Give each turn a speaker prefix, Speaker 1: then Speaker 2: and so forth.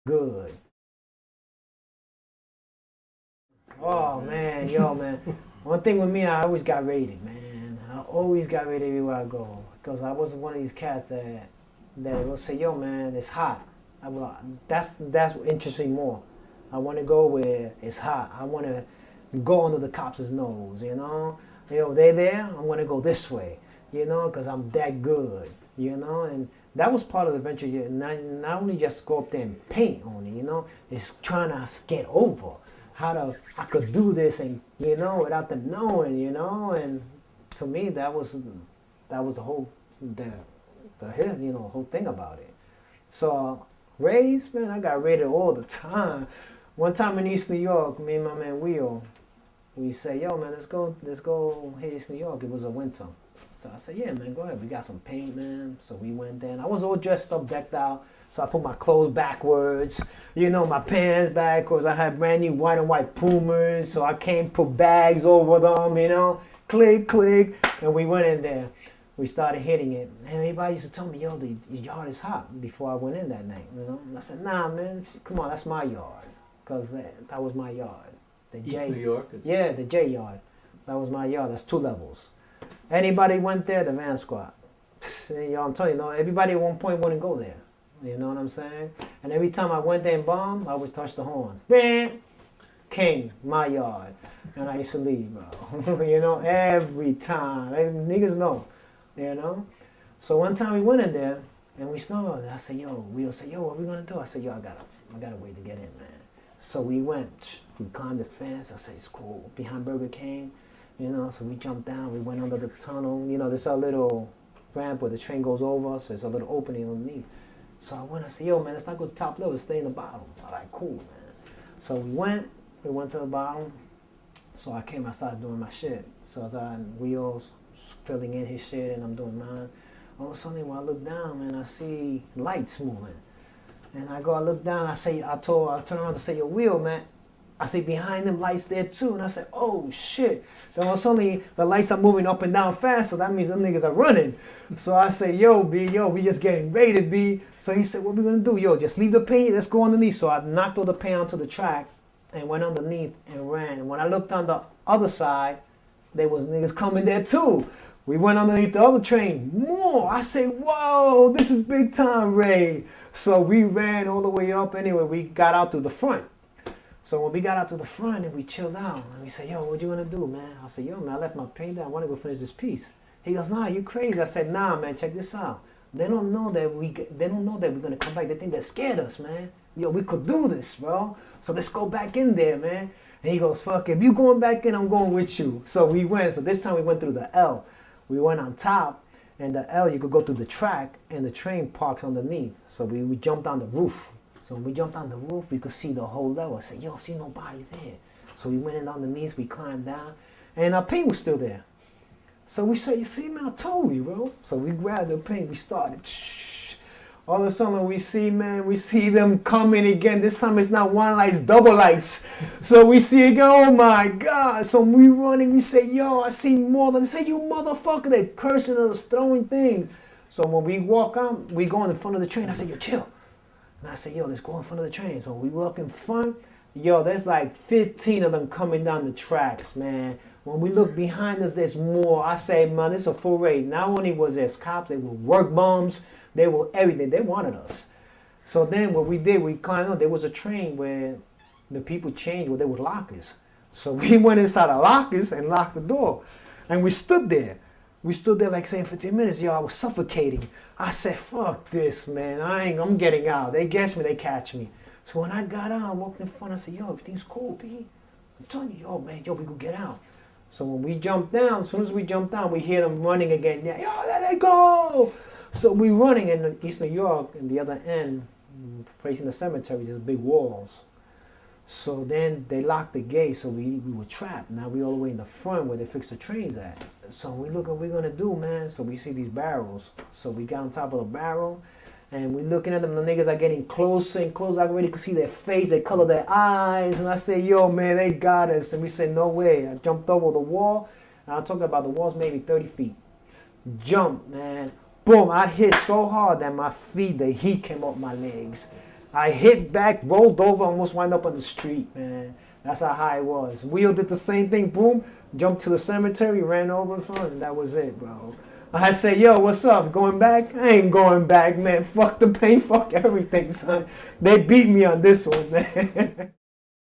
Speaker 1: good. Oh man, yo man. One thing with me, I always got rated, man. I always got rated everywhere I go because I wasn't one of these cats that will say, "Yo man, it's hot." That's what interests me more. I want to go where it's hot. I want to go under the cops' nose, you know. Yo, they there. I'm gonna go this way, you know, because I'm that good, you know. And that was part of the adventure. Not only just go up there and paint on it, you know. It's trying to get over how to I could do this and you know without them knowing, you know. And to me, that was the whole the whole thing about it. So raised, man, I got raided all the time. One time in East New York, me and my man Will, we say, yo man, let's go hit East New York. It was a winter. So I said, yeah man, go ahead. We got some paint, man. So we went there. And I was all dressed up, decked out. So I put my clothes backwards, you know, my pants backwards. I had brand new white and white Pumas. So I came, put bags over them, you know, click, click. And we went in there. We started hitting it. And everybody used to tell me, yo, the yard is hot before I went in that night, you know. And I said, nah, man, come on, that's my yard. Because that was my yard. The
Speaker 2: East New York?
Speaker 1: Yeah, the J yard. That was my yard. That's 2 levels. Anybody went there, the van squad. Yo, I'm telling you, everybody at one point wouldn't go there. You know what I'm saying? And every time I went there and bombed, I always touch the horn. Bam! King, my yard. And I used to leave, bro. You know, every time. Niggas know. You know? So one time we went in there and we snowed. I said, yo, We'll say, yo, what we gonna do? I said, yo, I got a way to get in, man. So we went, we climbed the fence. I said, it's cool. Behind Burger King, you know, so we jumped down. We went under the tunnel. You know, there's a little ramp where the train goes over, so there's a little opening underneath. So I went, I said, yo, man, let's not go to the top level, let's stay in the bottom. I'm like, cool, man. So we went to the bottom. So I came outside doing my shit. So as I Wheels filling in his shit and I'm doing mine. All of a sudden, when I look down, man, I see lights moving. And I look down, I turn around to say, yo, Will, man. I see behind them lights there too. And I said, oh shit. Then all of a sudden, the lights are moving up and down fast, so that means them niggas are running. So I say, yo, B, we just getting raided, B. So he said, what we gonna do? Yo, just leave the paint, let's go underneath. So I knocked all the paint onto the track and went underneath and ran. And when I looked on the other side, there was niggas coming there too. We went underneath the other train. More. I say, whoa, this is big time raid. So we ran all the way up. Anyway, we got out to the front. So when we got out to the front and we chilled out, and we said, yo, what you gonna do, man? I said, yo, man, I left my paint there. I want to go finish this piece. He goes, nah, you crazy. I said, nah, man, check this out. They don't know that we're gonna come back. They think they scared us, man. Yo, we could do this, bro. So let's go back in there, man. And he goes, fuck, if you going back in, I'm going with you. So we went. So this time we went through the L. We went on top, and the L, you could go through the track, and the train parks underneath. So we jumped on the roof. So when we jumped on the roof, we could see the whole level. I said, yo, see nobody there. So we went in underneath, we climbed down, and our paint was still there. So we said, you see, man, I told you, bro. So we grabbed the paint, we started. All of a sudden we see them coming again. This time it's not one light, it's double lights. So we see again, oh my God. So we running, we say, yo, I see more than, say, you motherfucker. They're cursing us, throwing things. So when we walk out, we go in front of the train. I said, yo, chill. And I said, yo, let's go in front of the train. So we walk in front, yo, there's like 15 of them coming down the tracks, man. When we look behind us, there's more. I say, man, this is a full raid. Not only was there cops, they were work bombs. They were everything. They wanted us. So then what we did, we climbed up. There was a train where the people changed where there were lockers. So we went inside the lockers and locked the door. And we stood there. We stood there like saying 15 minutes. Yo, I was suffocating. I said, fuck this, man. I'm getting out. They catch me, they catch me. So when I got out, I walked in front. I said, yo, everything's cool, B. I'm telling you, yo, man, yo, we could get out. So when we jumped down, as soon as we jumped down, we hear them running again. Yeah, yo, there they go. So we running in East New York, and the other end, facing the cemetery, there's big walls. So then they locked the gate, so we were trapped. Now we all the way in the front where they fix the trains at. So we look what we're gonna do, man. So we see these barrels. So we got on top of the barrel, and we looking at them. The niggas are getting closer and closer. I already could see their face, they color their eyes, and I say, yo, man, they got us. And we said, no way. I jumped over the wall, and I'm talking about the wall's maybe 30 feet. Jump, man. Boom, I hit so hard that my feet, the heat came up my legs. I hit back, rolled over, almost wound up on the street, man. That's how high it was. Wheel did the same thing, boom, jumped to the cemetery, ran over in front, and that was it, bro. I say, yo, what's up? Going back? I ain't going back, man. Fuck the pain, fuck everything, son. They beat me on this one, man.